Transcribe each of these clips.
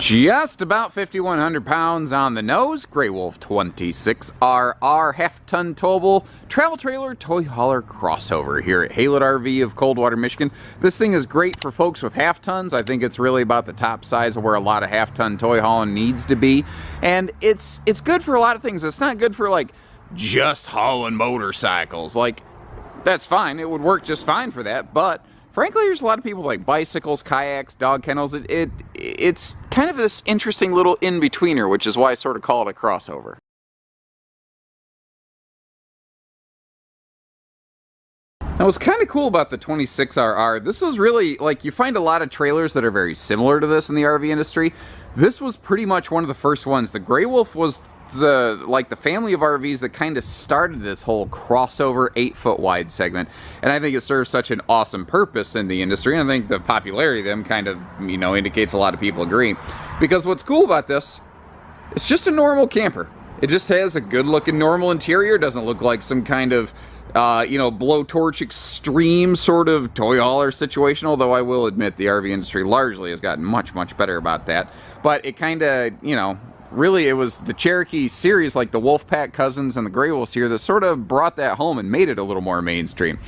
Just about 5,100 pounds on the nose, Grey Wolf 26RR half-ton towable travel trailer toy hauler crossover here at Haylett RV of Coldwater, Michigan. This thing is great for folks with half tons. I think it's really about the top size of where a lot of half-ton toy hauling needs to be, and it's good for a lot of things. It's not good for like just hauling motorcycles. Like, that's fine. It would work just fine for that, but frankly, there's a lot of people like bicycles, kayaks, dog kennels. It's kind of this interesting little in-betweener, which is why I sort of call it a crossover. Now, what's kind of cool about the 26RR, this was really, like, you find a lot of trailers that are very similar to this in the RV industry. This was pretty much one of the first ones. The Grey Wolf was the family of RVs that kind of started this whole crossover 8-foot wide segment, and I think it serves such an awesome purpose in the industry, and I think the popularity of them kind of, you know, indicates a lot of people agree. Because what's cool about this, it's just a normal camper. It just has a good looking normal interior. Doesn't look like some kind of you know, blowtorch extreme sort of toy hauler situation, although I will admit the RV industry largely has gotten much better about that. But it kind of, you know, really, it was the Cherokee series, like the Wolfpack cousins and the Grey Wolves here, that sort of brought that home and made it a little more mainstream.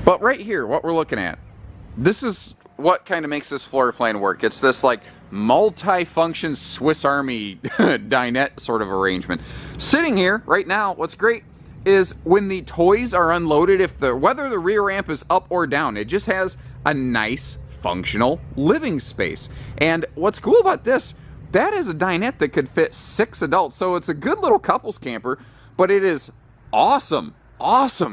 But right here, what we're looking at, this is what kind of makes this floor plan work. It's this like multi-function Swiss Army dinette sort of arrangement. Sitting here right now, what's great is when the toys are unloaded, whether the rear ramp is up or down, it just has a nice functional living space. And what's cool about this, that is a dinette that could fit 6 adults, so it's a good little couples camper, but it is awesome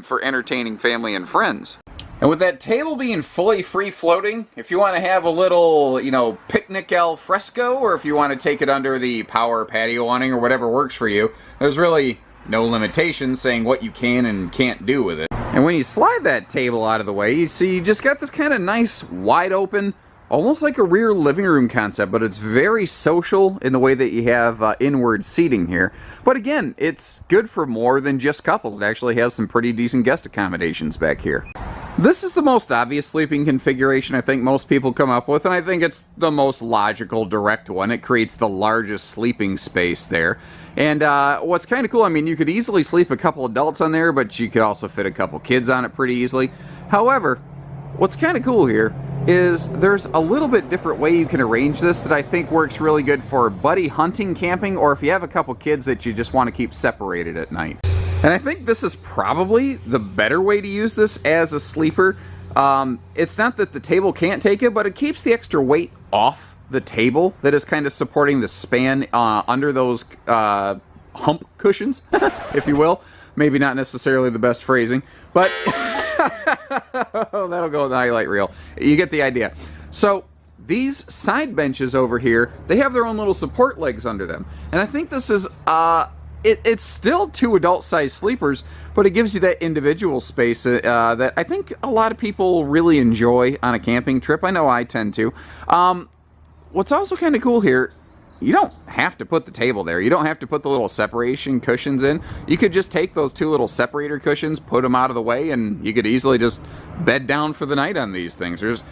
for entertaining family and friends. And with that table being fully free floating, if you want to have a little, you know, picnic al fresco, or if you want to take it under the power patio awning or whatever works for you, there's really no limitations saying what you can and can't do with it. And when you slide that table out of the way, you see you just got this kind of nice wide open, almost like a rear living room concept, but it's very social in the way that you have inward seating here. But again, it's good for more than just couples. It actually has some pretty decent guest accommodations back here. This is the most obvious sleeping configuration I think most people come up with, and I think it's the most logical, direct one. It creates the largest sleeping space there. And what's kind of cool, I mean, you could easily sleep a couple adults on there, but you could also fit a couple kids on it pretty easily. However, what's kind of cool here is there's a little bit different way you can arrange this that I think works really good for buddy hunting camping, or if you have a couple kids that you just want to keep separated at night. And I think this is probably the better way to use this as a sleeper. It's not that the table can't take it, but it keeps the extra weight off the table that is kind of supporting the span under those hump cushions, if you will. Maybe not necessarily the best phrasing, but that'll go in the highlight reel. You get the idea. So these side benches over here, they have their own little support legs under them. And I think this is, it's still 2 adult-sized sleepers, but it gives you that individual space that I think a lot of people really enjoy on a camping trip. I know I tend to. What's also kind of cool here, you don't have to put the table there. You don't have to put the little separation cushions in. You could just take those 2 little separator cushions, put them out of the way, and you could easily just bed down for the night on these things. There's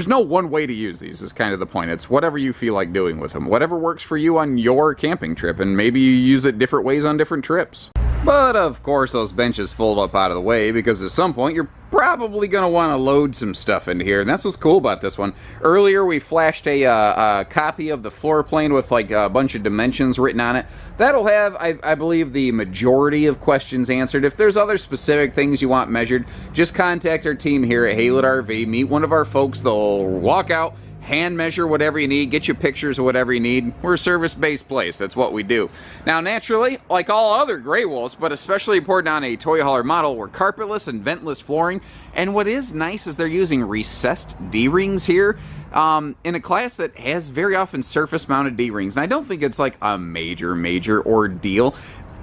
no one way to use these is kind of the point. It's whatever you feel like doing with them. Whatever works for you on your camping trip, and maybe you use it different ways on different trips. But of course those benches fold up out of the way because at some point you're probably going to want to load some stuff into here, and that's what's cool about this one. Earlier we flashed a copy of the floor plan with like a bunch of dimensions written on it. That'll have, I believe, the majority of questions answered. If there's other specific things you want measured, just contact our team here at Haylett RV, meet one of our folks. They'll walk out, hand measure whatever you need, get you pictures of whatever you need. We're a service-based place. That's what we do. Now, naturally, like all other Grey Wolves, but especially important on a toy hauler model, we're carpetless and ventless flooring. And what is nice is they're using recessed D-rings here in a class that has very often surface-mounted D-rings. And I don't think it's like a major ordeal.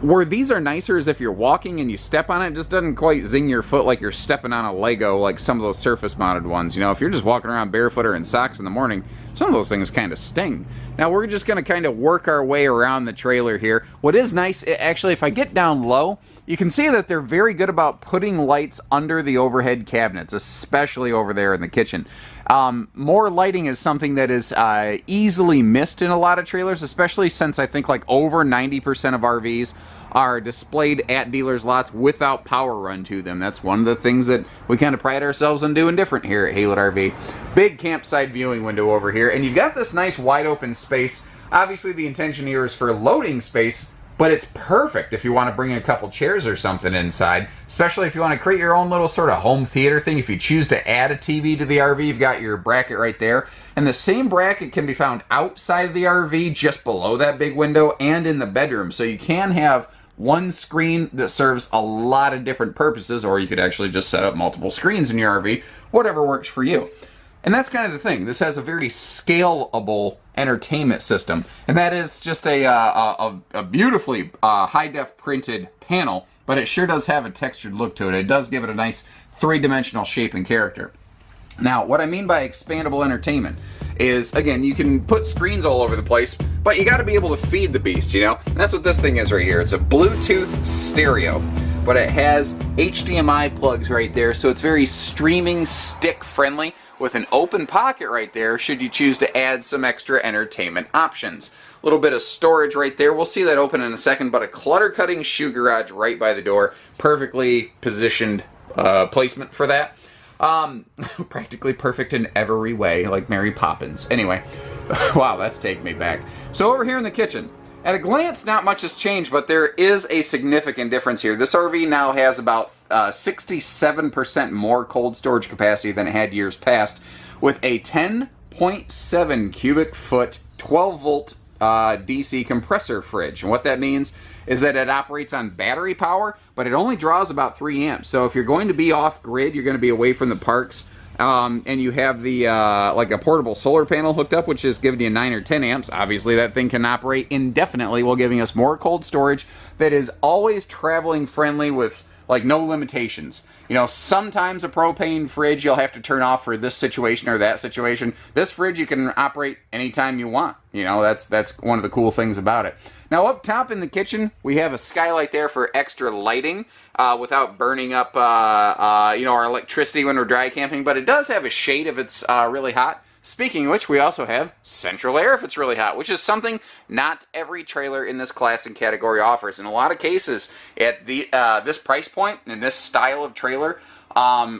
Where these are nicer is if you're walking and you step on it, it just doesn't quite zing your foot like you're stepping on a Lego like some of those surface mounted ones. You know, if you're just walking around barefoot or in socks in the morning, Some of those things kind of sting. Now we're just going to kind of work our way around the trailer here. What is nice, actually, if I get down low, you can see that they're very good about putting lights under the overhead cabinets, especially over there in the kitchen. More lighting is something that is easily missed in a lot of trailers, especially since I think like over 90% of RVs are displayed at dealers' lots without power run to them. That's one of the things that we kind of pride ourselves on doing different here at Haylett RV. Big campsite viewing window over here, and you've got this nice wide open space. Obviously the intention here is for loading space, but it's perfect if you want to bring a couple chairs or something inside, especially if you want to create your own little sort of home theater thing. If you choose to add a TV to the RV, you've got your bracket right there. And the same bracket can be found outside of the RV, just below that big window, and in the bedroom. So you can have one screen that serves a lot of different purposes, or you could actually just set up multiple screens in your RV, whatever works for you. And that's kind of the thing. This has a very scalable entertainment system, and that is just a beautifully high-def printed panel, but it sure does have a textured look to it. It does give it a nice three-dimensional shape and character. Now, what I mean by expandable entertainment is, again, you can put screens all over the place, but you got to be able to feed the beast, you know? And that's what this thing is right here. It's a Bluetooth stereo, but it has HDMI plugs right there, so it's very streaming stick friendly, with an open pocket right there should you choose to add some extra entertainment options. A little bit of storage right there. We'll see that open in a second, but a clutter-cutting shoe garage right by the door. Perfectly positioned placement for that. Practically perfect in every way, like Mary Poppins. Anyway, wow, that's taking me back. So over here in the kitchen, at a glance, not much has changed, but there is a significant difference here. This RV now has about 67% more cold storage capacity than it had years past, with a 10.7 cubic foot, 12 volt DC compressor fridge. And what that means is that it operates on battery power, but it only draws about 3 amps. So if you're going to be off grid, you're going to be away from the parks, and you have the like a portable solar panel hooked up, which is giving you 9 or 10 amps. Obviously that thing can operate indefinitely while giving us more cold storage that is always traveling friendly with like no limitations. You know, sometimes a propane fridge you'll have to turn off for this situation or that situation. This fridge you can operate anytime you want. You know, that's one of the cool things about it. Now up top in the kitchen, we have a skylight there for extra lighting without burning up you know, our electricity when we're dry camping, but it does have a shade if it's really hot. Speaking of which, we also have central air if it's really hot, which is something not every trailer in this class and category offers. In a lot of cases, at the this price point and this style of trailer,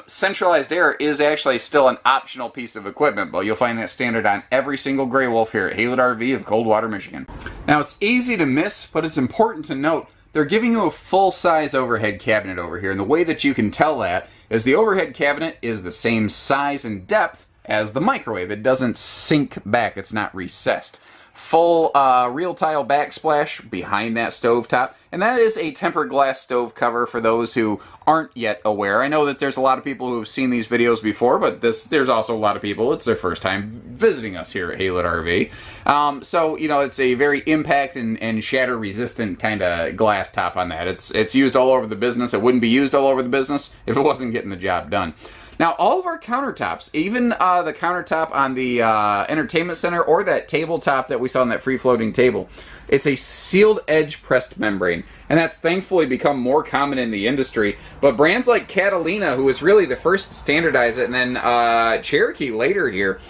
centralized air is actually still an optional piece of equipment, but you'll find that standard on every single Gray Wolf here at Haylett RV of Coldwater, Michigan. Now, it's easy to miss, but it's important to note they're giving you a full-size overhead cabinet over here, and the way that you can tell that is the overhead cabinet is the same size and depth as the microwave. It doesn't sink back, it's not recessed. Full real tile backsplash behind that stovetop, and that is a tempered glass stove cover for those who aren't yet aware. I know that there's a lot of people who have seen these videos before, but there's also a lot of people, it's their first time visiting us here at Haylett RV. So, you know, it's a very impact and shatter resistant kind of glass top on that. It's used all over the business. It wouldn't be used all over the business if it wasn't getting the job done. Now, all of our countertops, even the countertop on the entertainment center or that tabletop that we saw on that free-floating table, it's a sealed edge pressed membrane. And that's thankfully become more common in the industry. But brands like Catalina, who was really the first to standardize it, and then Cherokee later here,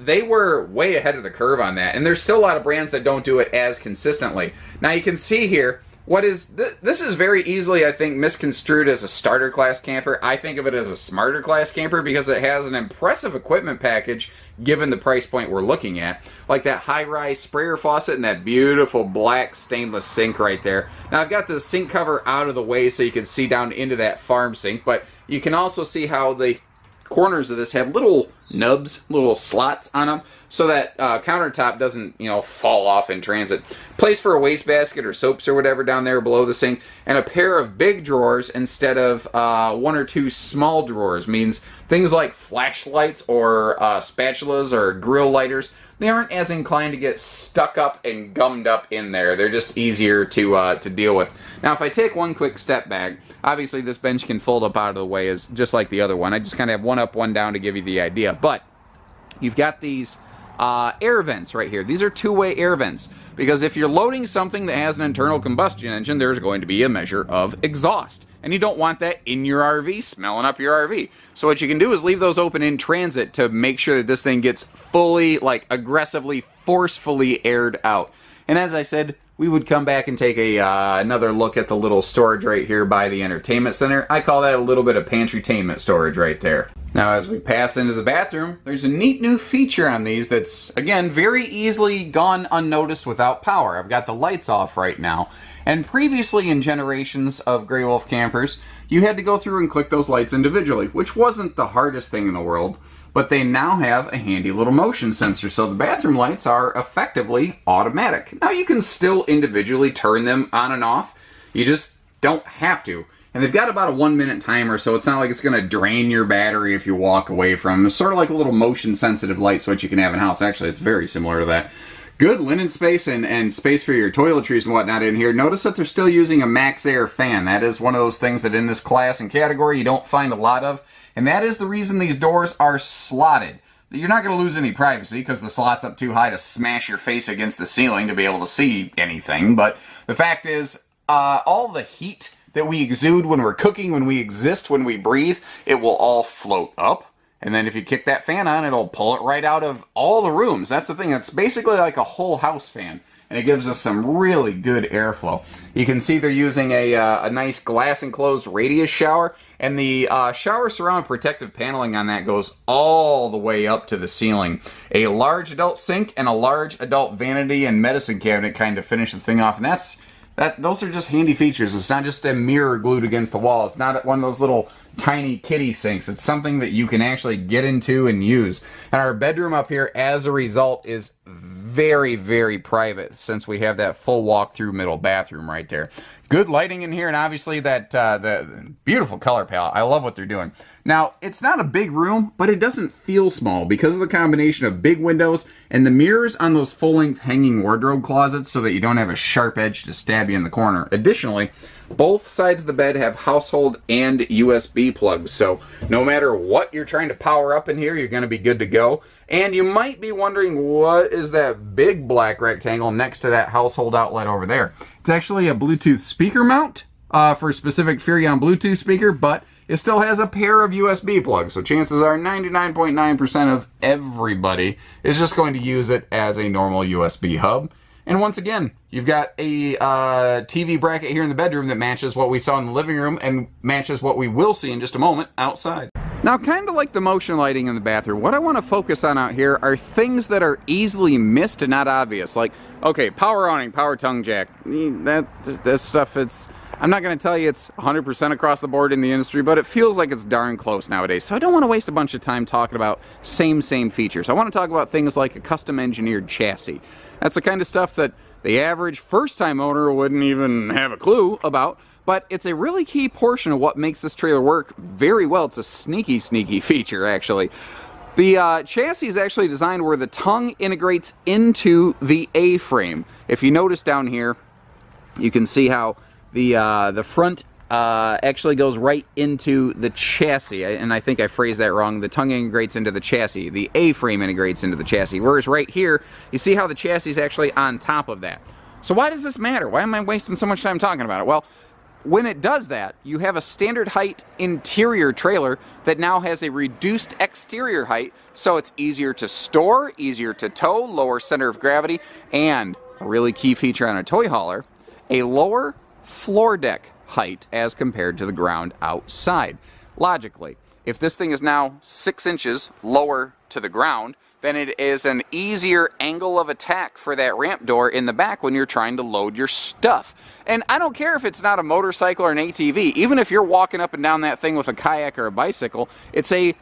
they were way ahead of the curve on that. And there's still a lot of brands that don't do it as consistently. Now, you can see here, this is very easily, I think, misconstrued as a starter class camper. I think of it as a smarter class camper because it has an impressive equipment package given the price point we're looking at. Like that high-rise sprayer faucet and that beautiful black stainless sink right there. Now I've got the sink cover out of the way so you can see down into that farm sink, but you can also see how the corners of this have little nubs, little slots on them, so that countertop doesn't, you know, fall off in transit. Place for a wastebasket or soaps or whatever down there below the sink, and a pair of big drawers instead of 1 or 2 small drawers means things like flashlights or spatulas or grill lighters, they aren't as inclined to get stuck up and gummed up in there. They're just easier to deal with. Now, if I take one quick step back, obviously this bench can fold up out of the way as just like the other one. I just kind of have one up, one down to give you the idea. But you've got these air vents right here. These are two-way air vents, because if you're loading something that has an internal combustion engine, there's going to be a measure of exhaust. And you don't want that in your RV, smelling up your RV. So what you can do is leave those open in transit to make sure that this thing gets fully, like, aggressively, forcefully aired out. And as I said, we would come back and take another look at the little storage right here by the entertainment center. I call that a little bit of pantrytainment storage right there. Now as we pass into the bathroom, there's a neat new feature on these that's, again, very easily gone unnoticed without power. I've got the lights off right now. And previously in generations of Grey Wolf campers, you had to go through and click those lights individually, which wasn't the hardest thing in the world. But they now have a handy little motion sensor, so the bathroom lights are effectively automatic. Now you can still individually turn them on and off, you just don't have to. And they've got about a 1-minute timer, so it's not like it's going to drain your battery if you walk away from them. It's sort of like a little motion sensitive light switch you can have in house. Actually, it's very similar to that. Good linen space and space for your toiletries and whatnot in here. Notice that they're still using a max air fan. That is one of those things that in this class and category you don't find a lot of. And that is the reason these doors are slotted. You're not going to lose any privacy because the slot's up too high to smash your face against the ceiling to be able to see anything. But the fact is, all the heat that we exude when we're cooking, when we exist, when we breathe, it will all float up. And then if you kick that fan on, it'll pull it right out of all the rooms. That's the thing. It's basically like a whole house fan. And it gives us some really good airflow. You can see they're using a nice glass enclosed radius shower, and the shower surround protective paneling on that goes all the way up to the ceiling. A large adult sink and a large adult vanity and medicine cabinet kind of finish the thing off, and those are just handy features. It's not just a mirror glued against the wall. It's not one of those little tiny kiddie sinks. It's something that you can actually get into and use. And our bedroom up here, as a result, is very, very private, since we have that full walk-through middle bathroom right there. Good lighting in here, and obviously that the beautiful color palette. I love what they're doing. Now, it's not a big room, but it doesn't feel small because of the combination of big windows and the mirrors on those full-length hanging wardrobe closets so that you don't have a sharp edge to stab you in the corner. Additionally, both sides of the bed have household and USB plugs, so no matter what you're trying to power up in here, you're going to be good to go. And you might be wondering, what is that big black rectangle next to that household outlet over there? It's actually a Bluetooth speaker mount for a specific Furrion Bluetooth speaker, but it still has a pair of USB plugs, so chances are 99.9% of everybody is just going to use it as a normal USB hub. And once again, you've got a TV bracket here in the bedroom that matches what we saw in the living room and matches what we will see in just a moment outside. Now, kind of like the motion lighting in the bathroom, what I want to focus on out here are things that are easily missed and not obvious. Like, okay, power awning, power tongue jack. That stuff, I'm not going to tell you it's 100% across the board in the industry, but it feels like it's darn close nowadays. So I don't want to waste a bunch of time talking about same features. I want to talk about things like a custom engineered chassis. That's the kind of stuff that the average first-time owner wouldn't even have a clue about, but it's a really key portion of what makes this trailer work very well. It's a sneaky feature, actually. The chassis is actually designed where the tongue integrates into the A-frame. If you notice down here, you can see how the front actually goes right into the chassis, and I think I phrased that wrong. The tongue integrates into the chassis. The A-frame integrates into the chassis, whereas right here, you see how the chassis is actually on top of that. So why does this matter? Why am I wasting so much time talking about it? Well, when it does that, you have a standard height interior trailer that now has a reduced exterior height, so it's easier to store, easier to tow, lower center of gravity, and a really key feature on a toy hauler, a lower floor deck height as compared to the ground outside. Logically, if this thing is now 6 inches lower to the ground, then it is an easier angle of attack for that ramp door in the back when you're trying to load your stuff. And I don't care if it's not a motorcycle or an ATV, even if you're walking up and down that thing with a kayak or a bicycle, it's a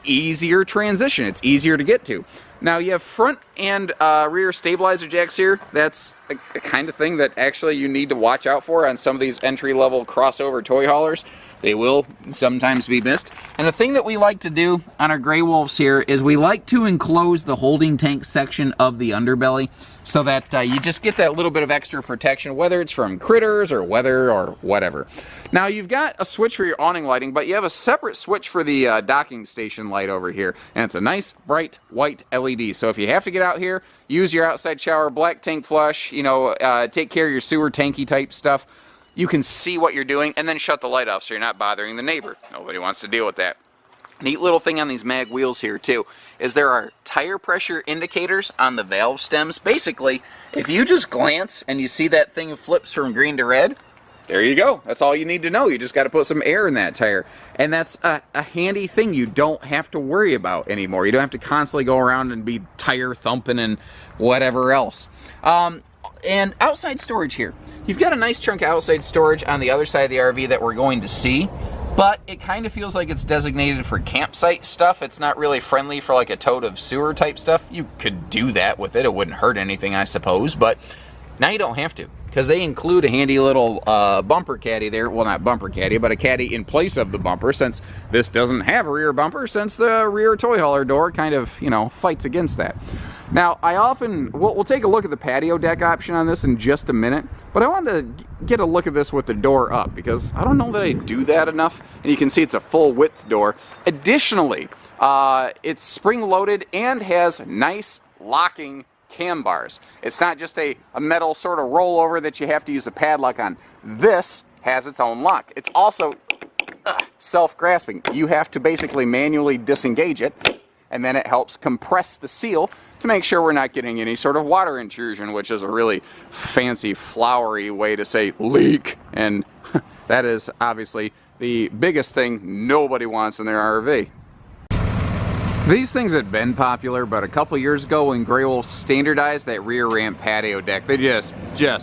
easier transition. It's easier to get to. Now you have front and rear stabilizer jacks here. That's a kind of thing that actually you need to watch out for on some of these entry-level crossover toy haulers. They will sometimes be missed. And the thing that we like to do on our Gray Wolves here is we like to enclose the holding tank section of the underbelly so that you just get that little bit of extra protection, whether it's from critters or weather or whatever. Now you've got a switch for your awning lighting, but you have a separate switch for the docking station light over here. And it's a nice, bright, white LED. So if you have to get out here, use your outside shower, black tank flush, you know, take care of your sewer tanky type stuff, you can see what you're doing and then shut the light off so you're not bothering the neighbor. Nobody wants to deal with that. Neat little thing on these mag wheels here too is there are tire pressure indicators on the valve stems. Basically, if you just glance and you see that thing flips from green to red, there you go. That's all you need to know. You just got to put some air in that tire. And that's a handy thing you don't have to worry about anymore. You don't have to constantly go around and be tire thumping and whatever else. And outside storage here. You've got a nice chunk of outside storage on the other side of the RV that we're going to see, but it kind of feels like it's designated for campsite stuff. It's not really friendly for like a tote of sewer type stuff. You could do that with it. It wouldn't hurt anything, I suppose, but now you don't have to, because they include a handy little bumper caddy there. Well, not bumper caddy, but a caddy in place of the bumper, since this doesn't have a rear bumper, since the rear toy hauler door kind of, you know, fights against that. Now, we'll take a look at the patio deck option on this in just a minute, but I wanted to get a look at this with the door up, because I don't know that I do that enough, and you can see it's a full width door. Additionally, it's spring-loaded and has nice locking cam bars. It's not just a metal sort of rollover that you have to use a padlock on. This has its own lock. It's also self-grasping. You have to basically manually disengage it, and then it helps compress the seal to make sure we're not getting any sort of water intrusion, which is a really fancy, flowery way to say leak. And that is obviously the biggest thing nobody wants in their RV. These things had been popular, but a couple years ago when Gray Wolf standardized that rear ramp patio deck, they just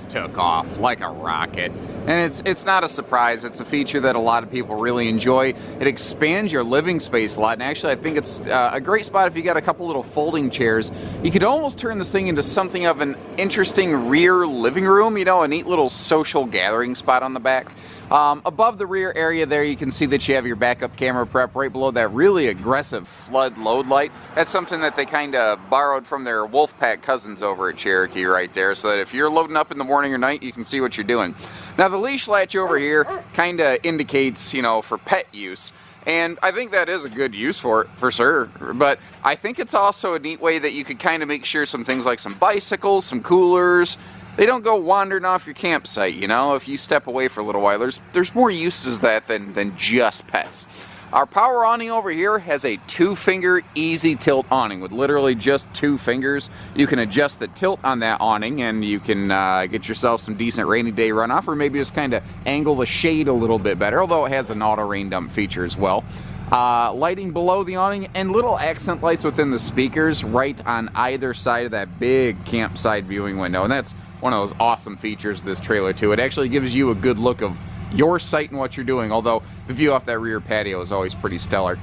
took off like a rocket. And it's not a surprise. It's a feature that a lot of people really enjoy. It expands your living space a lot, and actually I think it's a great spot if you got a couple little folding chairs. You could almost turn this thing into something of an interesting rear living room, you know, a neat little social gathering spot on the back. Above the rear area there, you can see that you have your backup camera prep right below that really aggressive flood load light. That's something that they kind of borrowed from their Wolfpack cousins over at Cherokee right there, so that if you're loading up in the morning or night, you can see what you're doing. Now the leash latch over here kind of indicates, you know, for pet use. And I think that is a good use for it, for sure. But I think it's also a neat way that you could kind of make sure some things like some bicycles, some coolers, they don't go wandering off your campsite, you know. If you step away for a little while, there's more uses to that than just pets. Our power awning over here has a 2-finger easy tilt awning with literally just 2 fingers. You can adjust the tilt on that awning and you can get yourself some decent rainy day runoff, or maybe just kind of angle the shade a little bit better, although it has an auto rain dump feature as well. Lighting below the awning and little accent lights within the speakers right on either side of that big campsite viewing window. And that's one of those awesome features of this trailer too. It actually gives you a good look of your site and what you're doing, although the view off that rear patio is always pretty stellar.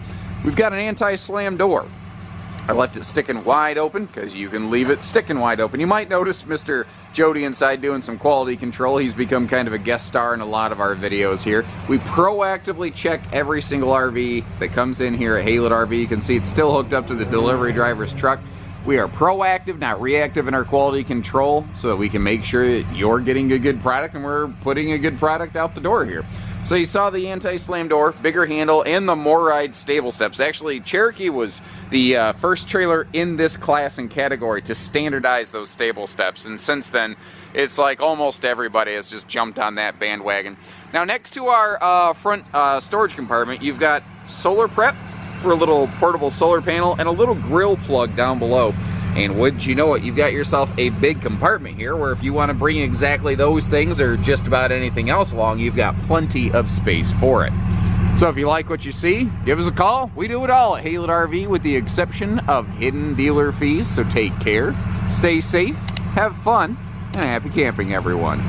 We've got an anti-slam door. I left it sticking wide open because you can leave it sticking wide open. You might notice Mr. Jody inside doing some quality control. He's become kind of a guest star in a lot of our videos here. We proactively check every single RV that comes in here at Haylett RV. You can see it's still hooked up to the delivery driver's truck. We are proactive, not reactive in our quality control, so that we can make sure that you're getting a good product and we're putting a good product out the door here. So you saw the anti-slam door, bigger handle, and the MORryde stable steps. Actually, Cherokee was the first trailer in this class and category to standardize those stable steps, and since then, it's like almost everybody has just jumped on that bandwagon. Now, next to our front storage compartment, you've got solar prep for a little portable solar panel and a little grill plug down below. And wouldn't you know it, you've got yourself a big compartment here where if you want to bring exactly those things or just about anything else along, you've got plenty of space for it. So if you like what you see, give us a call. We do it all at Haylett RV with the exception of hidden dealer fees. So take care, stay safe, have fun, and happy camping, everyone.